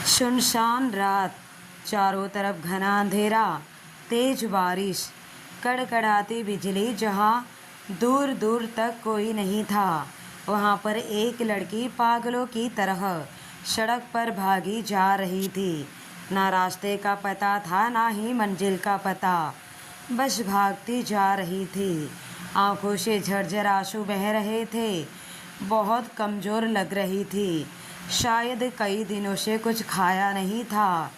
सुनसान रात, चारों तरफ घना अंधेरा, तेज बारिश, कड़कड़ाती बिजली। जहाँ दूर दूर तक कोई नहीं था, वहाँ पर एक लड़की पागलों की तरह सड़क पर भागी जा रही थी। ना रास्ते का पता था, ना ही मंजिल का पता, बस भागती जा रही थी। आंखों से झरझर आंसू बह रहे थे। बहुत कमज़ोर लग रही थी, शायद कई दिनों से कुछ खाया नहीं था।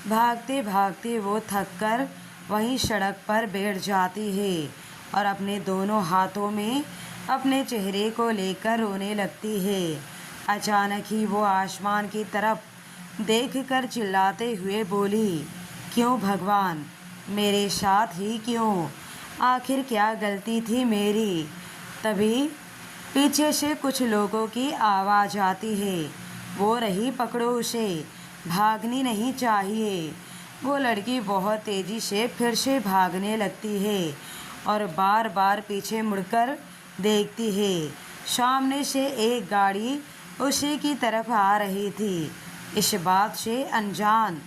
भागते भागते वो थककर वहीं सड़क पर बैठ जाती है और अपने दोनों हाथों में अपने चेहरे को लेकर रोने लगती है। अचानक ही वो आसमान की तरफ देखकर चिल्लाते हुए बोली, क्यों भगवान, मेरे साथ ही क्यों? आखिर क्या गलती थी मेरी? तभी पीछे से कुछ लोगों की आवाज़ आती है, वो रही, पकड़ो उसे, भागनी नहीं चाहिए। वो लड़की बहुत तेज़ी से फिर से भागने लगती है और बार बार पीछे मुड़कर देखती है। सामने से एक गाड़ी उसी की तरफ आ रही थी। इस बात से अनजान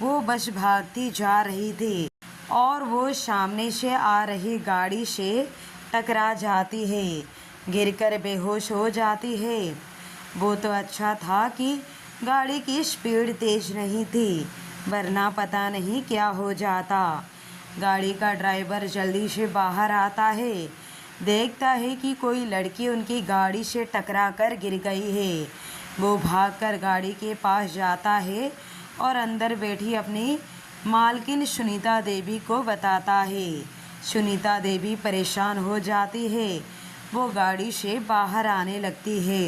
वो बस भागती जा रही थी और वो सामने से आ रही गाड़ी से टकरा जाती है, गिरकर बेहोश हो जाती है। वो तो अच्छा था कि गाड़ी की स्पीड तेज नहीं थी, वरना पता नहीं क्या हो जाता। गाड़ी का ड्राइवर जल्दी से बाहर आता है, देखता है कि कोई लड़की उनकी गाड़ी से टकरा कर गिर गई है। वो भागकर गाड़ी के पास जाता है और अंदर बैठी अपनी मालकिन सुनीता देवी को बताता है। सुनीता देवी परेशान हो जाती है। वो गाड़ी से बाहर आने लगती है।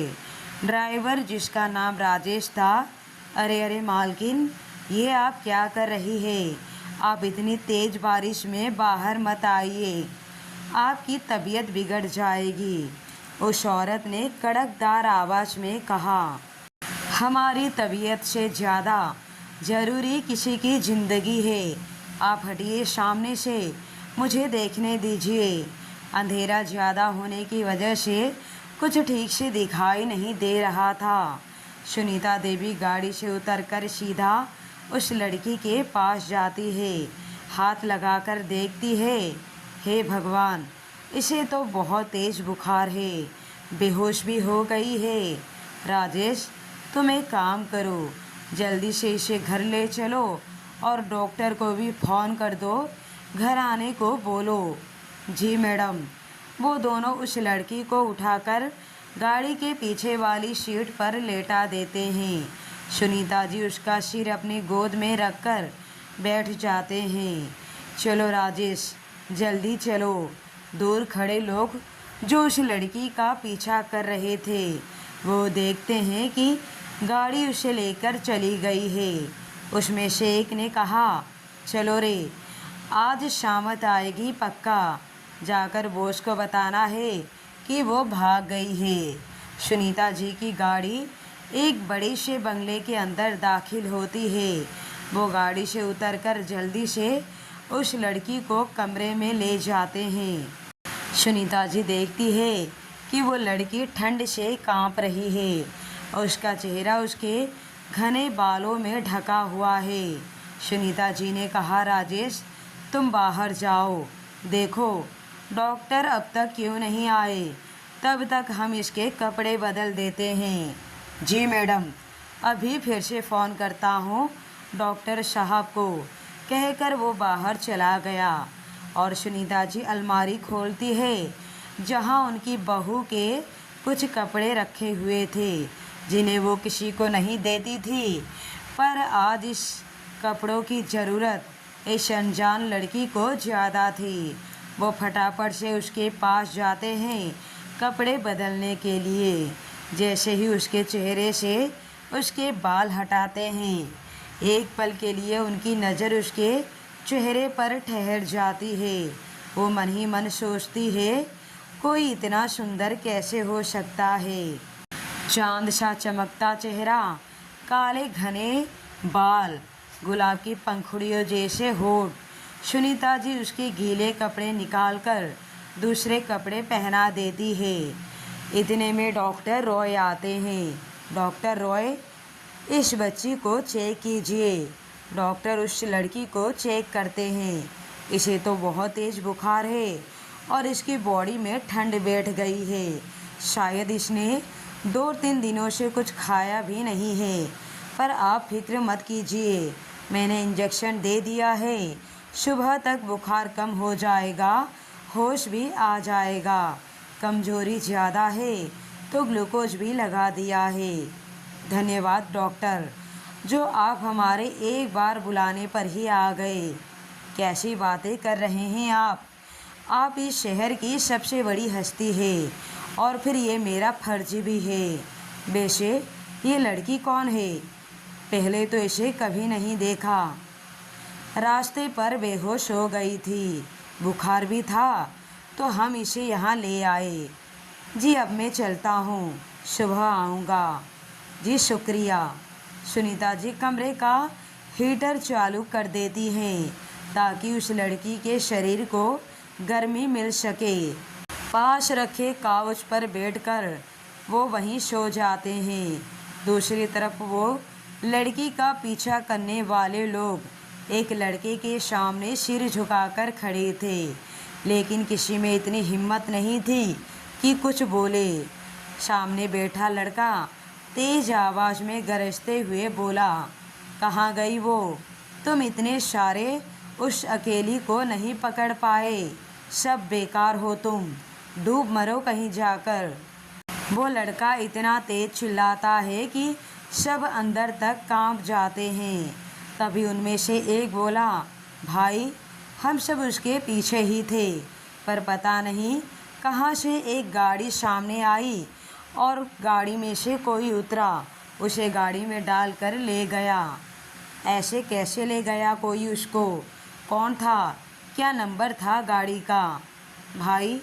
ड्राइवर, जिसका नाम राजेश था, अरे अरे मालकिन, ये आप क्या कर रही है? आप इतनी तेज़ बारिश में बाहर मत आइए, आपकी तबीयत बिगड़ जाएगी। उस औरत ने कड़कदार आवाज़ में कहा, हमारी तबीयत से ज़्यादा ज़रूरी किसी की ज़िंदगी है। आप हटिए सामने से, मुझे देखने दीजिए। अंधेरा ज़्यादा होने की वजह से कुछ ठीक से दिखाई नहीं दे रहा था। सुनीता देवी गाड़ी से उतरकर सीधा उस लड़की के पास जाती है। हाथ लगाकर देखती है, हे भगवान, इसे तो बहुत तेज़ बुखार है, बेहोश भी हो गई है। राजेश, तुम एक काम करो, जल्दी से इसे घर ले चलो और डॉक्टर को भी फ़ोन कर दो, घर आने को बोलो। जी मैडम। वो दोनों उस लड़की को उठाकर गाड़ी के पीछे वाली सीट पर लेटा देते हैं। सुनीता जी उसका सिर अपनी गोद में रखकर बैठ जाते हैं। चलो राजेश, जल्दी चलो। दूर खड़े लोग जो उस लड़की का पीछा कर रहे थे, वो देखते हैं कि गाड़ी उसे लेकर चली गई है। उसमें से एक ने कहा, चलो रे, आज शामत आएगी पक्का, जाकर बॉस को बताना है कि वो भाग गई है। सुनीता जी की गाड़ी एक बड़े से बंगले के अंदर दाखिल होती है। वो गाड़ी से उतरकर जल्दी से उस लड़की को कमरे में ले जाते हैं। सुनीता जी देखती है कि वो लड़की ठंड से कांप रही है और उसका चेहरा उसके घने बालों में ढका हुआ है। सुनीता जी ने कहा, राजेश, तुम बाहर जाओ, देखो डॉक्टर अब तक क्यों नहीं आए, तब तक हम इसके कपड़े बदल देते हैं। जी मैडम, अभी फिर से फ़ोन करता हूँ डॉक्टर साहब को, कहकर वो बाहर चला गया। और सुनीता जी अलमारी खोलती है जहाँ उनकी बहू के कुछ कपड़े रखे हुए थे, जिन्हें वो किसी को नहीं देती थी, पर आज इस कपड़ों की ज़रूरत इस अनजान लड़की को ज़्यादा थी। वो फटाफट से उसके पास जाते हैं कपड़े बदलने के लिए। जैसे ही उसके चेहरे से उसके बाल हटाते हैं, एक पल के लिए उनकी नज़र उसके चेहरे पर ठहर जाती है। वो मन ही मन सोचती है, कोई इतना सुंदर कैसे हो सकता है? चांद सा चमकता चेहरा, काले घने बाल, गुलाब की पंखुड़ियों जैसे होठ। सुनीता जी उसके गीले कपड़े निकालकर दूसरे कपड़े पहना देती है। इतने में डॉक्टर रॉय आते हैं। डॉक्टर रॉय, इस बच्ची को चेक कीजिए। डॉक्टर उस लड़की को चेक करते हैं। इसे तो बहुत तेज बुखार है और इसकी बॉडी में ठंड बैठ गई है। शायद इसने 2-3 दिनों से कुछ खाया भी नहीं है। पर आप फिक्र मत कीजिए, मैंने इंजेक्शन दे दिया है। सुबह तक बुखार कम हो जाएगा, होश भी आ जाएगा। कमजोरी ज़्यादा है तो ग्लूकोज भी लगा दिया है। धन्यवाद डॉक्टर, जो आप हमारे एक बार बुलाने पर ही आ गए। कैसी बातें कर रहे हैं आप? आप इस शहर की सबसे बड़ी हस्ती है और फिर ये मेरा फर्ज भी है। वैसे ये लड़की कौन है? पहले तो इसे कभी नहीं देखा। रास्ते पर बेहोश हो गई थी, बुखार भी था तो हम इसे यहाँ ले आए। जी अब मैं चलता हूँ, सुबह आऊँगा। जी शुक्रिया। सुनीता जी कमरे का हीटर चालू कर देती हैं ताकि उस लड़की के शरीर को गर्मी मिल सके। पास रखे काउच पर बैठकर वो वहीं सो जाते हैं। दूसरी तरफ वो लड़की का पीछा करने वाले लोग एक लड़के के सामने सिर झुकाकर खड़े थे, लेकिन किसी में इतनी हिम्मत नहीं थी कि कुछ बोले। सामने बैठा लड़का तेज आवाज़ में गरजते हुए बोला, कहाँ गई वो? तुम इतने सारे उस अकेली को नहीं पकड़ पाए। सब बेकार हो तुम, डूब मरो कहीं जाकर। वो लड़का इतना तेज चिल्लाता है कि सब अंदर तक कांप जाते हैं। तभी उनमें से एक बोला, भाई हम सब उसके पीछे ही थे, पर पता नहीं कहाँ से एक गाड़ी सामने आई और गाड़ी में से कोई उतरा, उसे गाड़ी में डालकर ले गया। ऐसे कैसे ले गया कोई उसको? कौन था? क्या नंबर था गाड़ी का? भाई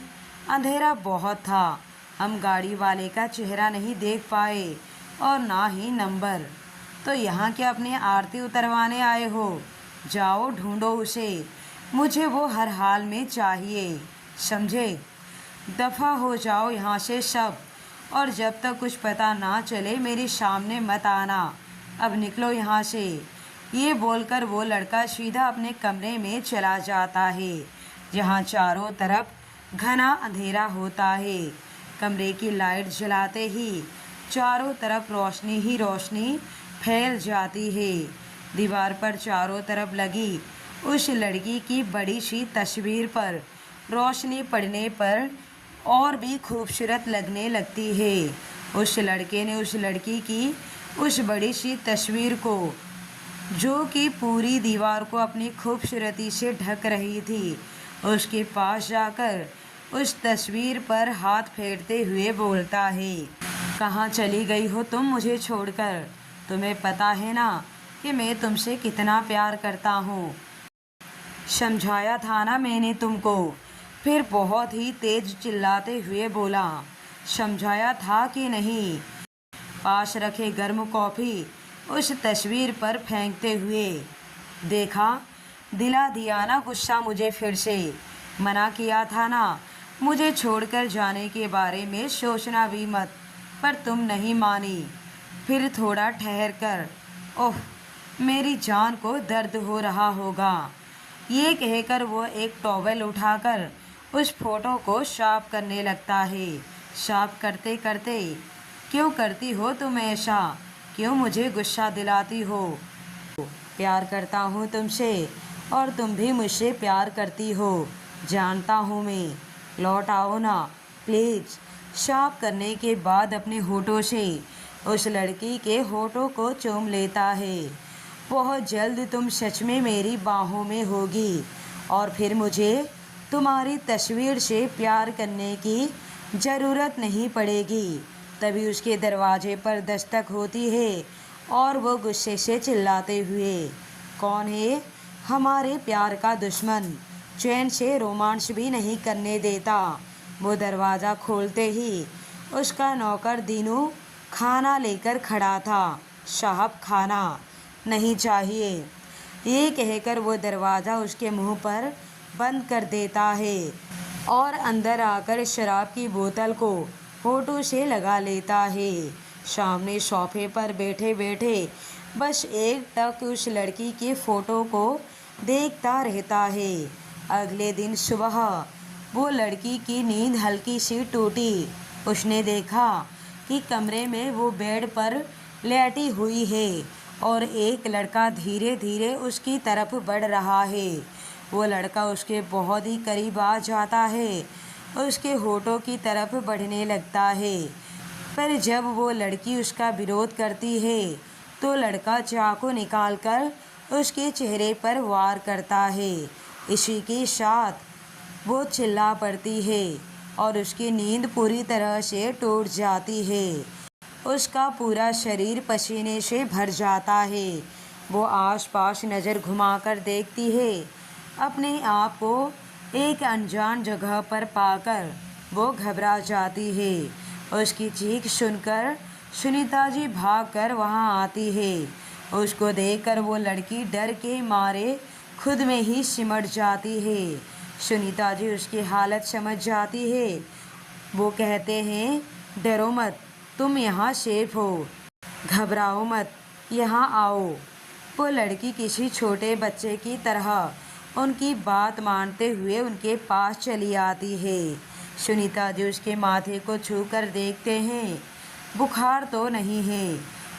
अंधेरा बहुत था, हम गाड़ी वाले का चेहरा नहीं देख पाए और ना ही नंबर। तो यहाँ क्या अपनी आरती उतरवाने आए हो? जाओ ढूंढो उसे, मुझे वो हर हाल में चाहिए, समझे? दफ़ा हो जाओ यहाँ से सब, और जब तक कुछ पता ना चले मेरे सामने मत आना। अब निकलो यहाँ से। ये बोलकर वो लड़का सीधा अपने कमरे में चला जाता है, जहाँ चारों तरफ घना अंधेरा होता है। कमरे की लाइट जलाते ही चारों तरफ रोशनी ही रोशनी फैल जाती है। दीवार पर चारों तरफ लगी उस लड़की की बड़ी सी तस्वीर पर रोशनी पड़ने पर और भी खूबसूरत लगने लगती है। उस लड़के ने उस लड़की की उस बड़ी सी तस्वीर को, जो कि पूरी दीवार को अपनी खूबसूरती से ढक रही थी, उसके पास जाकर उस तस्वीर पर हाथ फेरते हुए बोलता है, कहाँ चली गई हो तुम मुझे छोड़कर? तुम्हें पता है ना कि मैं तुमसे कितना प्यार करता हूँ। समझाया था ना मैंने तुमको। फिर बहुत ही तेज चिल्लाते हुए बोला, समझाया था कि नहीं? पास रखे गर्म कॉफ़ी उस तस्वीर पर फेंकते हुए, देखा, दिला दिया ना गुस्सा मुझे फिर से। मना किया था ना मुझे छोड़कर जाने के बारे में सोचना भी मत, पर तुम नहीं मानी। फिर थोड़ा ठहर कर, ओह मेरी जान को दर्द हो रहा होगा। ये कहकर वो एक टॉवेल उठाकर उस फोटो को साफ करने लगता है। साफ करते करते, क्यों करती हो तुम ऐसा? क्यों मुझे गुस्सा दिलाती हो? प्यार करता हूँ तुमसे और तुम भी मुझसे प्यार करती हो, जानता हूँ मैं। लौट आओ ना प्लीज़। साफ करने के बाद अपने होठों से उस लड़की के होठों को चूम लेता है। बहुत जल्द तुम सच में मेरी बाहों में होगी और फिर मुझे तुम्हारी तस्वीर से प्यार करने की ज़रूरत नहीं पड़ेगी। तभी उसके दरवाजे पर दस्तक होती है और वो गुस्से से चिल्लाते हुए, कौन है? हमारे प्यार का दुश्मन, चैन से रोमांस भी नहीं करने देता। वो दरवाज़ा खोलते ही उसका नौकर दीनू खाना लेकर खड़ा था। साहब खाना नहीं चाहिए, ये कहकर वो दरवाज़ा उसके मुंह पर बंद कर देता है और अंदर आकर शराब की बोतल को होठों से लगा लेता है। सामने सोफे पर बैठे बैठे बस एक टक उस लड़की के फोटो को देखता रहता है। अगले दिन सुबह वो लड़की की नींद हल्की सी टूटी। उसने देखा कि कमरे में वो बेड पर लेटी हुई है और एक लड़का धीरे धीरे उसकी तरफ बढ़ रहा है। वो लड़का उसके बहुत ही करीब आ जाता है, उसके होठों की तरफ बढ़ने लगता है। पर जब वो लड़की उसका विरोध करती है तो लड़का चाकू निकालकर उसके चेहरे पर वार करता है। इसी के साथ वो चिल्ला पड़ती है और उसकी नींद पूरी तरह से टूट जाती है। उसका पूरा शरीर पसीने से भर जाता है। वो आसपास नज़र घुमाकर देखती है। अपने आप को एक अनजान जगह पर पाकर वो घबरा जाती है। उसकी चीख सुनकर सुनीता जी भागकर वहां आती है। उसको देखकर वो लड़की डर के मारे खुद में ही सिमट जाती है। सुनीता जी उसकी हालत समझ जाती है। वो कहते हैं, डरो मत, तुम यहाँ सेफ हो, घबराओ मत, यहाँ आओ। वो लड़की किसी छोटे बच्चे की तरह उनकी बात मानते हुए उनके पास चली आती है। सुनीता जी उसके माथे को छूकर देखते हैं, बुखार तो नहीं है।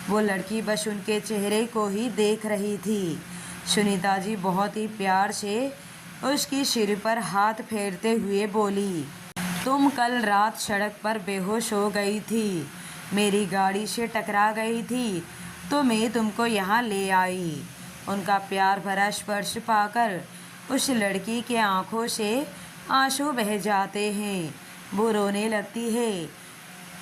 वो लड़की बस उनके चेहरे को ही देख रही थी। सुनीता जी बहुत ही प्यार से उसकी सिर पर हाथ फेरते हुए बोली, तुम कल रात सड़क पर बेहोश हो गई थी, मेरी गाड़ी से टकरा गई थी तो मैं तुमको यहाँ ले आई। उनका प्यार भरा स्पर्श पाकर उस लड़की के आंखों से आंसू बह जाते हैं। वो रोने लगती है,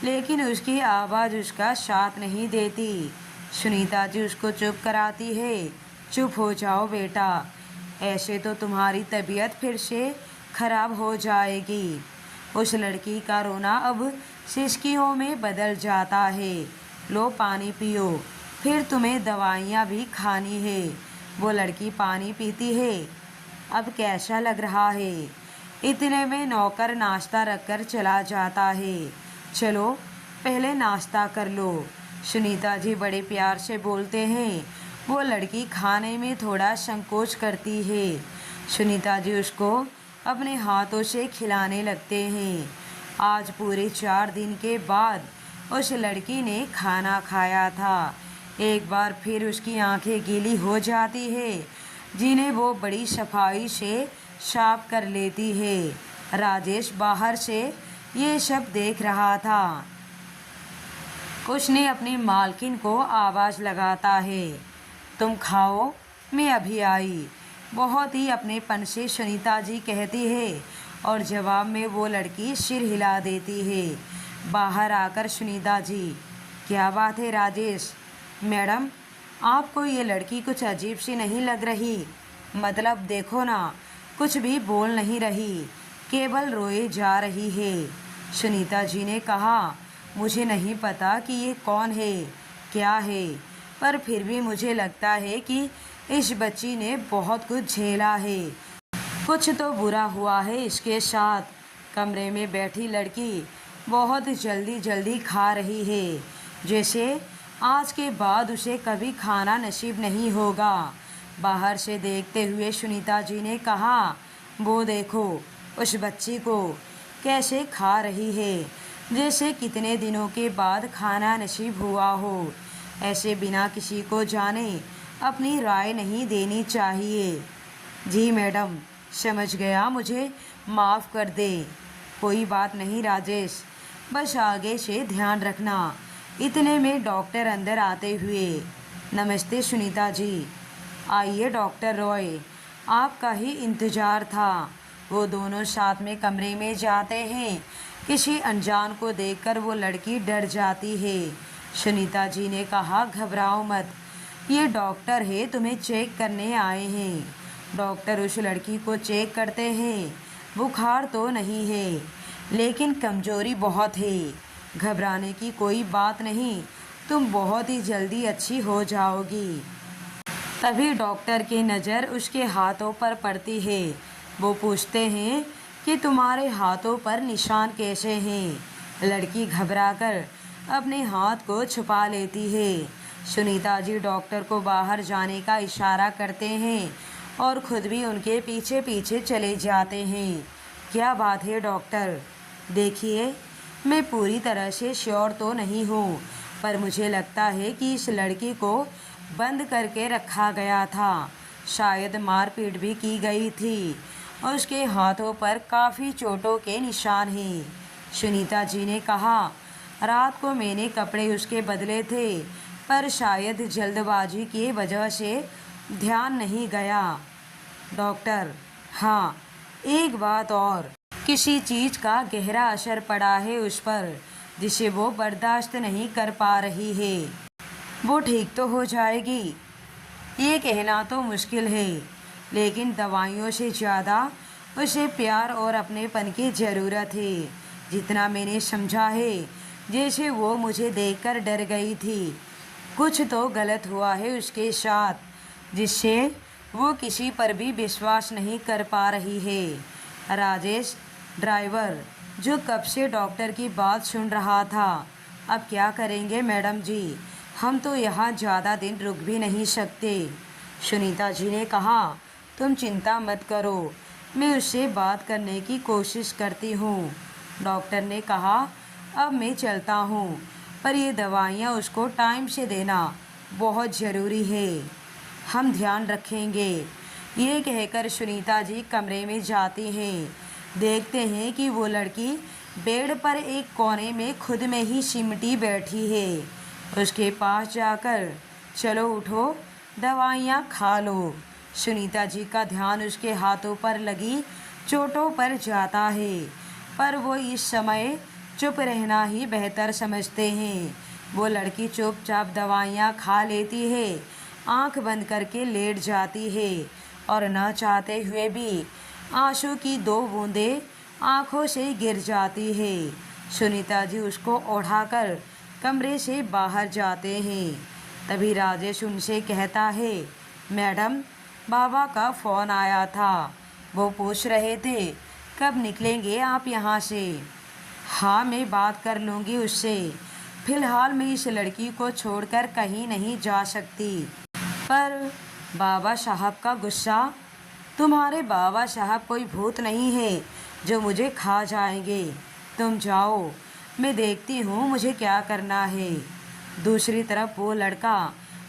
लेकिन उसकी आवाज़ उसका साथ नहीं देती। सुनीता जी उसको चुप कराती है, चुप हो जाओ बेटा, ऐसे तो तुम्हारी तबीयत फिर से खराब हो जाएगी। उस लड़की का रोना अब सिसकियों में बदल जाता है। लो पानी पियो, फिर तुम्हें दवाइयाँ भी खानी है। वो लड़की पानी पीती है। अब कैसा लग रहा है? इतने में नौकर नाश्ता रखकर चला जाता है। चलो पहले नाश्ता कर लो, सुनीता जी बड़े प्यार से बोलते हैं। वो लड़की खाने में थोड़ा संकोच करती है। सुनीता जी उसको अपने हाथों से खिलाने लगते हैं। आज पूरे 4 दिन के बाद उस लड़की ने खाना खाया था। एक बार फिर उसकी आंखें गीली हो जाती है, जिन्हें वो बड़ी सफाई से साफ कर लेती है। राजेश बाहर से ये सब देख रहा था। उसने अपनी मालकिन को आवाज़ लगाता है, तुम खाओ, मैं अभी आई। बहुत ही अपनेपन से सुनीता जी कहती है और जवाब में वो लड़की सिर हिला देती है। बाहर आकर सुनीता जी, क्या बात है राजेश? मैडम, आपको ये लड़की कुछ अजीब सी नहीं लग रही? मतलब देखो ना, कुछ भी बोल नहीं रही, केवल रोए जा रही है। सुनीता जी ने कहा, मुझे नहीं पता कि ये कौन है, क्या है, पर फिर भी मुझे लगता है कि इस बच्ची ने बहुत कुछ झेला है। कुछ तो बुरा हुआ है इसके साथ। कमरे में बैठी लड़की बहुत जल्दी जल्दी खा रही है, जैसे आज के बाद उसे कभी खाना नसीब नहीं होगा। बाहर से देखते हुए सुनीता जी ने कहा, वो देखो उस बच्ची को कैसे खा रही है, जैसे कितने दिनों के बाद खाना नसीब हुआ हो। ऐसे बिना किसी को जाने अपनी राय नहीं देनी चाहिए। जी मैडम, समझ गया, मुझे माफ़ कर दे। कोई बात नहीं राजेश, बस आगे से ध्यान रखना। इतने में डॉक्टर अंदर आते हुए, नमस्ते सुनीता जी। आइए डॉक्टर रॉय, आपका ही इंतज़ार था। वो दोनों साथ में कमरे में जाते हैं। किसी अनजान को देखकर वो लड़की डर जाती है। सुनीता जी ने कहा, घबराओ मत, ये डॉक्टर है, तुम्हें चेक करने आए हैं। डॉक्टर उस लड़की को चेक करते हैं। बुखार तो नहीं है, लेकिन कमज़ोरी बहुत है। घबराने की कोई बात नहीं, तुम बहुत ही जल्दी अच्छी हो जाओगी। तभी डॉक्टर की नज़र उसके हाथों पर पड़ती है। वो पूछते हैं कि तुम्हारे हाथों पर निशान कैसे हैं? लड़की घबराकर अपने हाथ को छुपा लेती है। सुनीता जी डॉक्टर को बाहर जाने का इशारा करते हैं और खुद भी उनके पीछे पीछे चले जाते हैं। क्या बात है डॉक्टर? देखिए, मैं पूरी तरह से श्योर तो नहीं हूँ, पर मुझे लगता है कि इस लड़की को बंद करके रखा गया था। शायद मारपीट भी की गई थी और उसके हाथों पर काफ़ी चोटों के निशान हैं। सुनीता जी ने कहा, रात को मैंने कपड़े उसके बदले थे, पर शायद जल्दबाजी की वजह से ध्यान नहीं गया। डॉक्टर, हाँ, एक बात और, किसी चीज़ का गहरा असर पड़ा है उस पर, जिसे वो बर्दाश्त नहीं कर पा रही है। वो ठीक तो हो जाएगी, ये कहना तो मुश्किल है, लेकिन दवाइयों से ज़्यादा उसे प्यार और अपनेपन की ज़रूरत है। जितना मैंने समझा है, जैसे वो मुझे देखकर डर गई थी। कुछ तो गलत हुआ है उसके साथ, जिससे वो किसी पर भी विश्वास नहीं कर पा रही है। राजेश ड्राइवर, जो कब से डॉक्टर की बात सुन रहा था, अब क्या करेंगे मैडम जी? हम तो यहाँ ज़्यादा दिन रुक भी नहीं सकते। सुनीता जी ने कहा, तुम चिंता मत करो, मैं उससे बात करने की कोशिश करती हूँ। डॉक्टर ने कहा, अब मैं चलता हूँ, पर ये दवाइयाँ उसको टाइम से देना बहुत ज़रूरी है। हम ध्यान रखेंगे। ये कहकर सुनीता जी कमरे में जाती हैं। देखते हैं कि वो लड़की बेड पर एक कोने में खुद में ही सिमटी बैठी है। उसके पास जाकर, चलो उठो, दवाइयाँ खा लो। सुनीता जी का ध्यान उसके हाथों पर लगी चोटों पर जाता है, पर वो इस समय चुप रहना ही बेहतर समझते हैं। वो लड़की चुपचाप दवाइयाँ खा लेती है, आंख बंद करके लेट जाती है और न चाहते हुए भी आंसू की 2 बूंदें आंखों से गिर जाती है। सुनीता जी उसको उठाकर कमरे से बाहर जाते हैं। तभी राजेश उनसे कहता है, मैडम, बाबा का फ़ोन आया था, वो पूछ रहे थे कब निकलेंगे आप यहाँ से। हाँ, मैं बात कर लूँगी उससे। फ़िलहाल मैं इस लड़की को छोड़कर कहीं नहीं जा सकती। पर बाबा साहब का गुस्सा? तुम्हारे बाबा साहब कोई भूत नहीं है जो मुझे खा जाएंगे। तुम जाओ, मैं देखती हूँ मुझे क्या करना है। दूसरी तरफ वो लड़का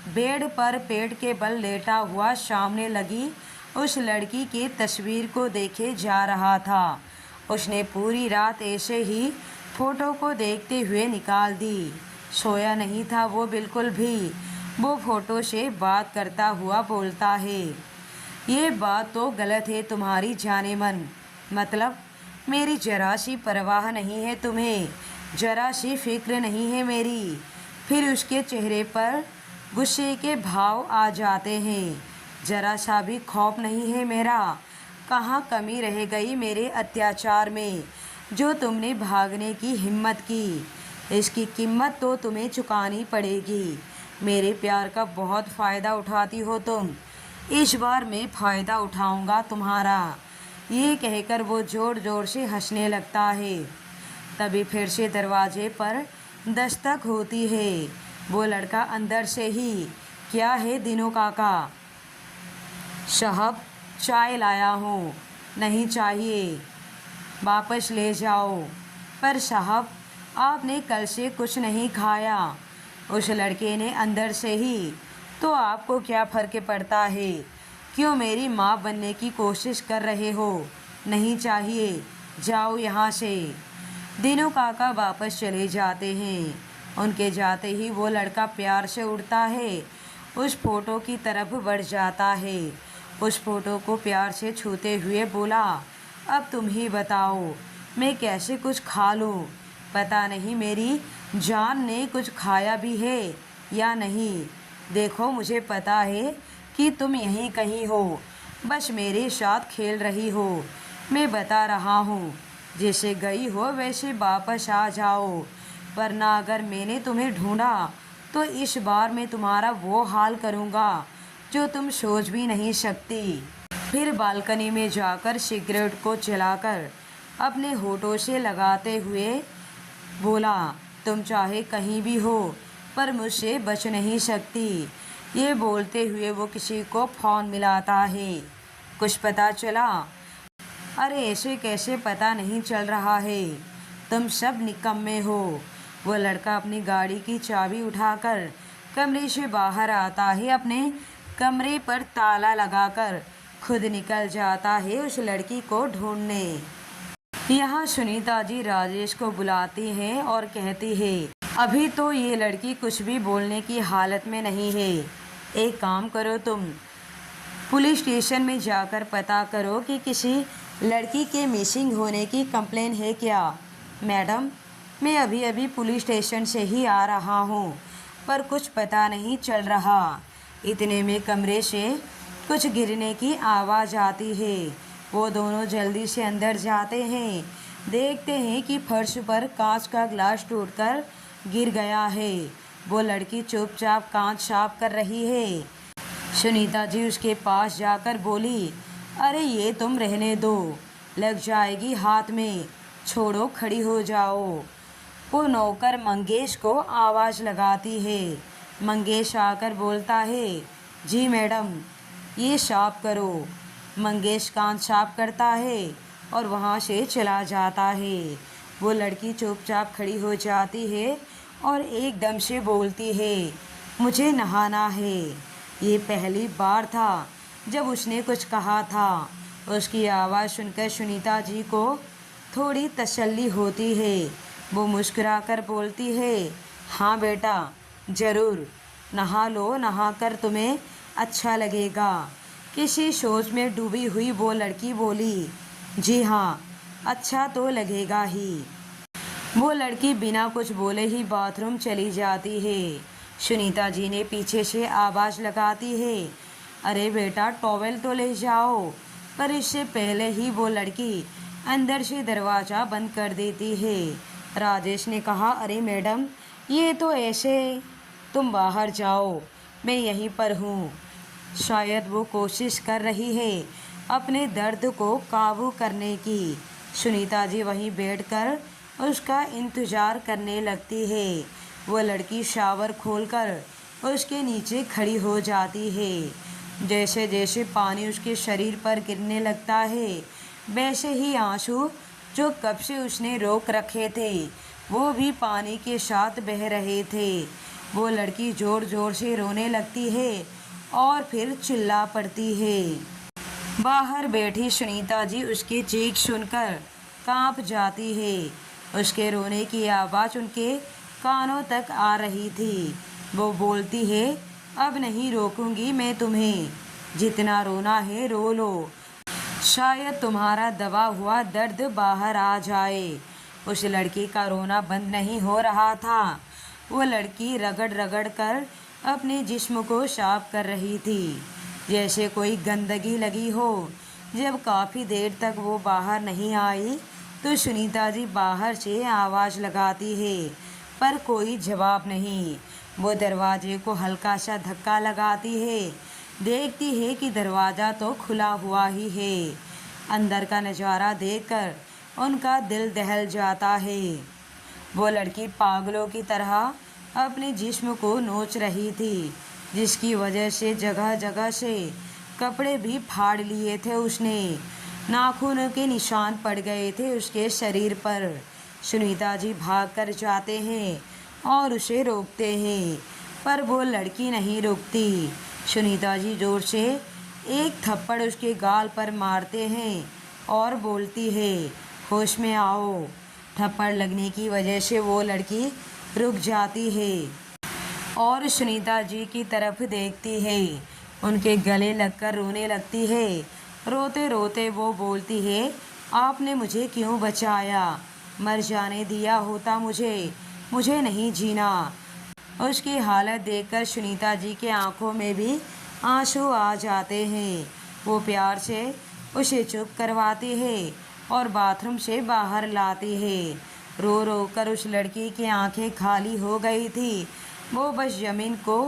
बेड पर पेट के बल लेटा हुआ सामने लगी उस लड़की की तस्वीर को देखे जा रहा था। उसने पूरी रात ऐसे ही फ़ोटो को देखते हुए निकाल दी। सोया नहीं था वो बिल्कुल भी। वो फ़ोटो से बात करता हुआ बोलता है, ये बात तो गलत है तुम्हारी जाने मन। मतलब मेरी जरा सी परवाह नहीं है तुम्हें, जरा सी फिक्र नहीं है मेरी। फिर उसके चेहरे पर गुस्से के भाव आ जाते हैं। जरा सा भी खौफ नहीं है मेरा। कहाँ कमी रह गई मेरे अत्याचार में जो तुमने भागने की हिम्मत की? इसकी कीमत तो तुम्हें चुकानी पड़ेगी। मेरे प्यार का बहुत फ़ायदा उठाती हो तुम। इस बार मैं फ़ायदा उठाऊंगा तुम्हारा। ये कहकर वो ज़ोर ज़ोर से हंसने लगता है। तभी फिर से दरवाजे पर दस्तक होती है। वो लड़का अंदर से ही, क्या है दिनों काका? साहब, चाय लाया हूँ। नहीं चाहिए, वापस ले जाओ। पर साहब, आपने कल से कुछ नहीं खाया। उस लड़के ने अंदर से ही, तो आपको क्या फ़र्क पड़ता है? क्यों मेरी माँ बनने की कोशिश कर रहे हो? नहीं चाहिए, जाओ यहाँ से। दिनों काका वापस चले जाते हैं। उनके जाते ही वो लड़का प्यार से उठता है, उस फ़ोटो की तरफ बढ़ जाता है। उस फ़ोटो को प्यार से छूते हुए बोला, अब तुम ही बताओ, मैं कैसे कुछ खा लूँ? पता नहीं मेरी जान ने कुछ खाया भी है या नहीं। देखो, मुझे पता है कि तुम यहीं कहीं हो, बस मेरे साथ खेल रही हो। मैं बता रहा हूँ, जैसे गई हो वैसे वापस आ जाओ, वरना अगर मैंने तुम्हें ढूंढा तो इस बार मैं तुम्हारा वो हाल करूँगा जो तुम सोच भी नहीं सकती। फिर बालकनी में जाकर सिगरेट को जलाकर अपने होठों से लगाते हुए बोला, तुम चाहे कहीं भी हो पर मुझसे बच नहीं सकती। ये बोलते हुए वो किसी को फ़ोन मिलाता है। कुछ पता चला? अरे ऐसे कैसे पता नहीं चल रहा है, तुम सब निकम्मे हो। वो लड़का अपनी गाड़ी की चाबी उठाकर कमरे से बाहर आता है, अपने कमरे पर ताला लगाकर खुद निकल जाता है उस लड़की को ढूंढने। यहाँ सुनीता जी राजेश को बुलाती हैं और कहती है, अभी तो ये लड़की कुछ भी बोलने की हालत में नहीं है। एक काम करो, तुम पुलिस स्टेशन में जाकर पता करो कि किसी लड़की के मिसिंग होने की कंप्लेन है क्या। मैडम, मैं अभी अभी पुलिस स्टेशन से ही आ रहा हूँ पर कुछ पता नहीं चल रहा। इतने में कमरे से कुछ गिरने की आवाज़ आती है। वो दोनों जल्दी से अंदर जाते हैं, देखते हैं कि फर्श पर कांच का ग्लास टूटकर गिर गया है। वो लड़की चुपचाप कांच साफ कर रही है। सुनीता जी उसके पास जाकर बोली, अरे ये तुम रहने दो, लग जाएगी हाथ में, छोड़ो, खड़ी हो जाओ। वो नौकर मंगेश को आवाज़ लगाती है। मंगेश आकर बोलता है, जी मैडम, ये साफ करो। मंगेश कांच साफ करता है और वहाँ से चला जाता है। वो लड़की चुपचाप खड़ी हो जाती है और एकदम से बोलती है, मुझे नहाना है। ये पहली बार था जब उसने कुछ कहा था। उसकी आवाज़ सुनकर सुनीता जी को थोड़ी तसल्ली होती है। वो मुस्कुराकर बोलती है, हाँ बेटा, ज़रूर नहा लो, नहाकर तुम्हें अच्छा लगेगा। किसी सोच में डूबी हुई वो लड़की बोली, जी हाँ, अच्छा तो लगेगा ही। वो लड़की बिना कुछ बोले ही बाथरूम चली जाती है। सुनीता जी ने पीछे से आवाज़ लगाती है, अरे बेटा, टॉवेल तो ले जाओ। पर इससे पहले ही वो लड़की अंदर से दरवाज़ा बंद कर देती है। राजेश ने कहा, अरे मैडम, ये तो ऐसे, तुम बाहर जाओ, मैं यहीं पर हूँ। शायद वो कोशिश कर रही है अपने दर्द को काबू करने की। सुनीता जी वहीं बैठकर उसका इंतज़ार करने लगती है। वो लड़की शावर खोलकर उसके नीचे खड़ी हो जाती है। जैसे जैसे पानी उसके शरीर पर गिरने लगता है, वैसे ही आंसू जो कब से उसने रोक रखे थे वो भी पानी के साथ बह रहे थे। वो लड़की ज़ोर ज़ोर से रोने लगती है और फिर चिल्ला पड़ती है। बाहर बैठी सुनीता जी उसकी चीख सुनकर कांप जाती है। उसके रोने की आवाज़ उनके कानों तक आ रही थी। वो बोलती है, अब नहीं रोकूंगी मैं तुम्हें, जितना रोना है रो लो, शायद तुम्हारा दबा हुआ दर्द बाहर आ जाए। उस लड़की का रोना बंद नहीं हो रहा था। वो लड़की रगड़ रगड़ कर अपने जिस्म को साफ कर रही थी, जैसे कोई गंदगी लगी हो। जब काफ़ी देर तक वो बाहर नहीं आई तो सुनीता जी बाहर से आवाज़ लगाती है पर कोई जवाब नहीं। वो दरवाजे को हल्का सा धक्का लगाती है, देखती है कि दरवाज़ा तो खुला हुआ ही है। अंदर का नज़ारा देखकर उनका दिल दहल जाता है। वो लड़की पागलों की तरह अपने जिस्म को नोच रही थी, जिसकी वजह से जगह जगह से कपड़े भी फाड़ लिए थे उसने। नाखूनों के निशान पड़ गए थे उसके शरीर पर। सुनीता जी भाग कर जाते हैं और उसे रोकते हैं पर वो लड़की नहीं रुकती। सुनीता जी जोर से एक थप्पड़ उसके गाल पर मारते हैं और बोलती है, होश में आओ। थप्पड़ लगने की वजह से वो लड़की रुक जाती है और सुनीता जी की तरफ देखती है। उनके गले लगकर रोने लगती है। रोते रोते वो बोलती है, आपने मुझे क्यों बचाया? मर जाने दिया होता मुझे नहीं जीना। उसकी हालत देखकर सुनीता जी के आंखों में भी आंसू आ जाते हैं। वो प्यार से उसे चुप करवाती है और बाथरूम से बाहर लाती है। रो रो कर उस लड़की की आंखें खाली हो गई थी। वो बस ज़मीन को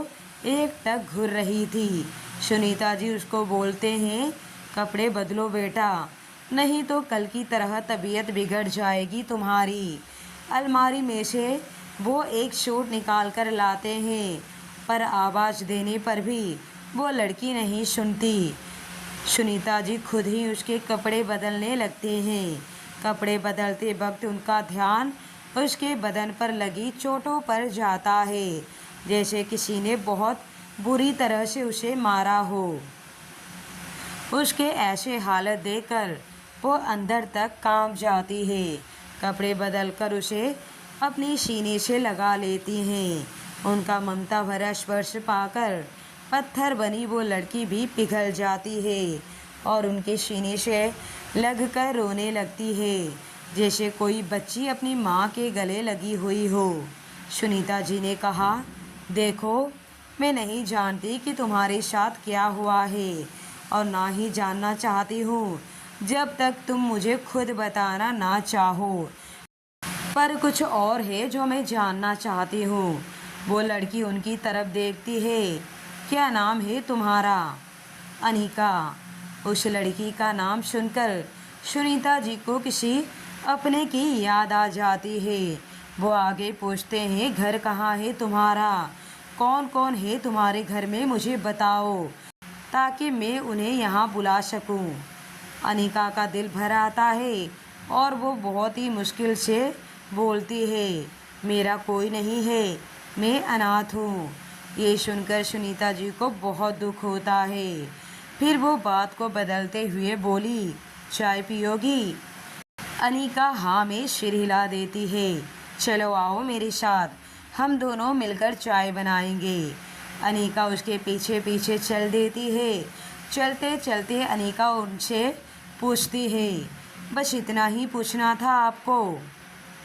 एकटक घूर रही थी। सुनीता जी उसको बोलते हैं, कपड़े बदलो बेटा, नहीं तो कल की तरह तबीयत बिगड़ जाएगी तुम्हारी। अलमारी में से वो एक शूट निकाल कर लाते हैं, पर आवाज़ देने पर भी वो लड़की नहीं सुनती। सुनीता जी खुद ही उसके कपड़े बदलने लगते हैं। कपड़े बदलते वक्त उनका ध्यान उसके बदन पर लगी चोटों पर जाता है, जैसे किसी ने बहुत बुरी तरह से उसे मारा हो। उसके ऐसे हालत देखकर वो अंदर तक कांप जाती है। कपड़े बदलकर उसे अपनी सीने से लगा लेती हैं। उनका ममता भरा स्पर्श पाकर पत्थर बनी वो लड़की भी पिघल जाती है और उनके सीने से लगकर रोने लगती है, जैसे कोई बच्ची अपनी माँ के गले लगी हुई हो। सुनीता जी ने कहा, देखो, मैं नहीं जानती कि तुम्हारे साथ क्या हुआ है और ना ही जानना चाहती हूँ जब तक तुम मुझे खुद बताना ना चाहो। पर कुछ और है जो मैं जानना चाहती हूँ। वो लड़की उनकी तरफ देखती है। क्या नाम है तुम्हारा? अनिका। उस लड़की का नाम सुनकर सुनीता जी को किसी अपने की याद आ जाती है। वो आगे पूछते हैं, घर कहाँ है तुम्हारा? कौन कौन है तुम्हारे घर में, मुझे बताओ ताकि मैं उन्हें यहाँ बुला सकूँ। अनिका का दिल भर आता है और वो बहुत ही मुश्किल से बोलती है, मेरा कोई नहीं है, मैं अनाथ हूँ। ये सुनकर सुनीता जी को बहुत दुख होता है। फिर वो बात को बदलते हुए बोली, चाय पियोगी? अनिका हाँ में सिर हिला देती है। चलो आओ मेरे साथ, हम दोनों मिलकर चाय बनाएंगे। अनिका उसके पीछे पीछे चल देती है। चलते चलते अनिका उनसे पूछती है, बस इतना ही पूछना था आपको?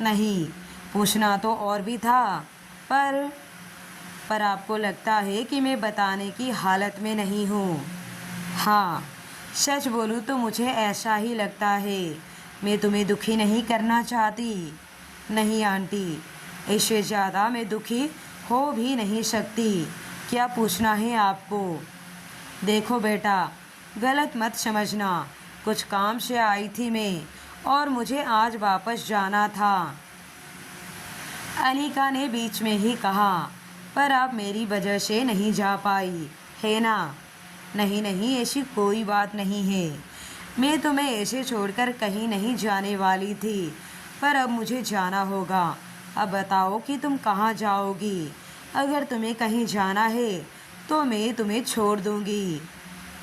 नहीं, पूछना तो और भी था, पर आपको लगता है कि मैं बताने की हालत में नहीं हूँ। हाँ, सच बोलूँ तो मुझे ऐसा ही लगता है। मैं तुम्हें दुखी नहीं करना चाहती। नहीं आंटी, इससे ज़्यादा मैं दुखी हो भी नहीं सकती। क्या पूछना है आपको? देखो बेटा, गलत मत समझना, कुछ काम से आई थी मैं और मुझे आज वापस जाना था। अनिका ने बीच में ही कहा, पर आप मेरी वजह से नहीं जा पाई, है ना? नहीं नहीं, ऐसी कोई बात नहीं है। मैं तुम्हें ऐसे छोड़कर कहीं नहीं जाने वाली थी, पर अब मुझे जाना होगा। अब बताओ कि तुम कहाँ जाओगी? अगर तुम्हें कहीं जाना है तो मैं तुम्हें छोड़ दूँगी।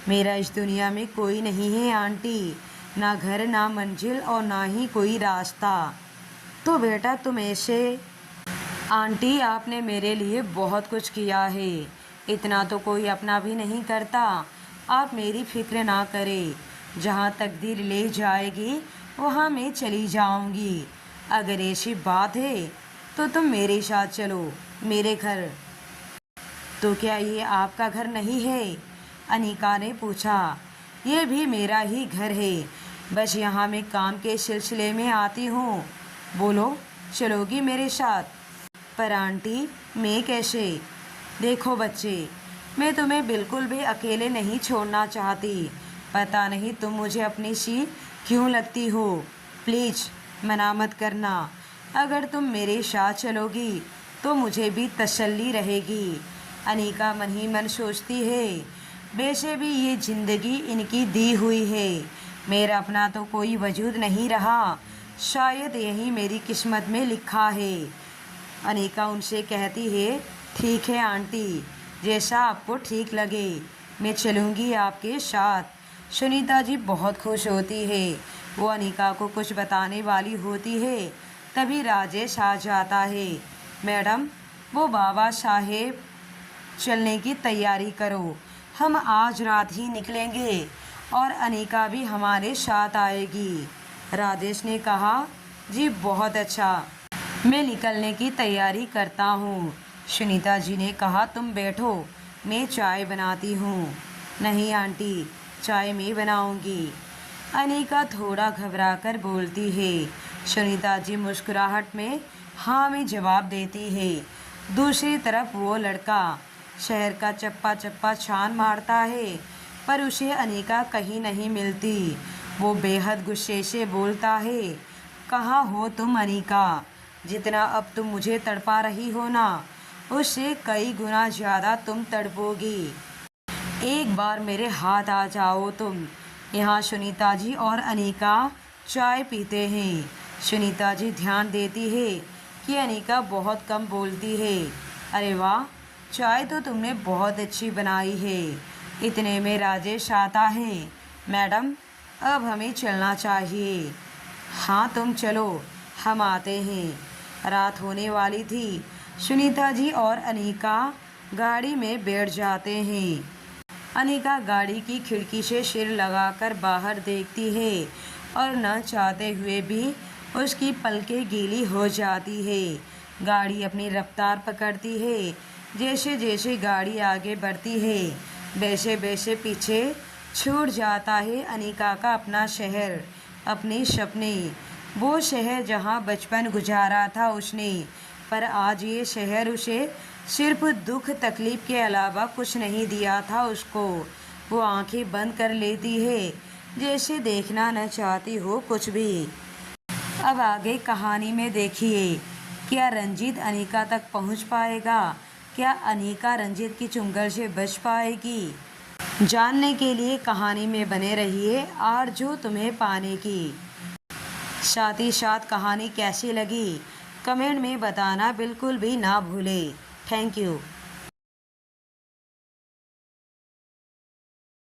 मेरा इस दुनिया में कोई नहीं है आंटी, ना घर, ना मंजिल और ना ही कोई रास्ता। तो बेटा तुम ऐसे? आंटी, आपने मेरे लिए बहुत कुछ किया है, इतना तो कोई अपना भी नहीं करता। आप मेरी फिक्र ना करें, जहाँ तकदीर ले जाएगी वहाँ मैं चली जाऊँगी। अगर ऐसी बात है तो तुम मेरे साथ चलो मेरे घर। तो क्या ये आपका घर नहीं है? अनिका ने पूछा। ये भी मेरा ही घर है, बस यहाँ मैं काम के सिलसिले में आती हूँ। बोलो, चलोगी मेरे साथ? पर आंटी, मैं कैसे? देखो बच्चे, मैं तुम्हें बिल्कुल भी अकेले नहीं छोड़ना चाहती। पता नहीं तुम मुझे अपनी सी क्यों लगती हो। प्लीज़ मना मत करना। अगर तुम मेरे साथ चलोगी तो मुझे भी तसल्ली रहेगी। अनिका मन ही मन सोचती है, वैसे भी ये ज़िंदगी इनकी दी हुई है, मेरा अपना तो कोई वजूद नहीं रहा। शायद यही मेरी किस्मत में लिखा है। अनिका उनसे कहती है, ठीक है आंटी, जैसा आपको ठीक लगे, मैं चलूँगी आपके साथ। सुनीता जी बहुत खुश होती है। वो अनिका को कुछ बताने वाली होती है, तभी राजेश आ जाता है। मैडम, वो बाबा साहेब चलने की तैयारी करो, हम आज रात ही निकलेंगे और अनिका भी हमारे साथ आएगी। राजेश ने कहा, जी बहुत अच्छा, मैं निकलने की तैयारी करता हूँ। सुनीता जी ने कहा, तुम बैठो, मैं चाय बनाती हूँ। नहीं आंटी, चाय मैं बनाऊँगी। अनिका थोड़ा घबराकर बोलती है। सुनीता जी मुस्कुराहट में हाँ में जवाब देती है। दूसरी तरफ वो लड़का शहर का चप्पा चप्पा छान मारता है, पर उसे अनिका कहीं नहीं मिलती। वो बेहद गुस्से से बोलता है, कहाँ हो तुम अनिका? जितना अब तुम मुझे तड़पा रही हो ना, उससे कई गुना ज़्यादा तुम तड़पोगी। एक बार मेरे हाथ आ जाओ तुम। यहाँ सुनीता जी और अनीका चाय पीते हैं। सुनीता जी ध्यान देती है कि अनीका बहुत कम बोलती है। अरे वाह, चाय तो तुमने बहुत अच्छी बनाई है। इतने में राजेश आता है। मैडम, अब हमें चलना चाहिए। हाँ तुम चलो, हम आते हैं। रात होने वाली थी। सुनीता जी और अनीका गाड़ी में बैठ जाते हैं। अनीका गाड़ी की खिड़की से सिर लगाकर बाहर देखती है और न चाहते हुए भी उसकी पलकें गीली हो जाती है। गाड़ी अपनी रफ्तार पकड़ती है। जैसे जैसे गाड़ी आगे बढ़ती है वैसे वैसे पीछे छूट जाता है अनीका का अपना शहर, अपने सपने। वो शहर जहाँ बचपन गुजारा था उसने, पर आज ये शहर उसे सिर्फ दुख तकलीफ के अलावा कुछ नहीं दिया था उसको। वो आंखें बंद कर लेती है जैसे देखना न चाहती हो कुछ भी। अब आगे कहानी में देखिए, क्या रंजीत अनीका तक पहुंच पाएगा? क्या अनीका रंजीत की चुंगल से बच पाएगी? जानने के लिए कहानी में बने रहिए आरज़ू तुम्हें पाने की। साथ ही साथ कहानी कैसी लगी कमेंट में बताना बिल्कुल भी ना भूलें। Thank you.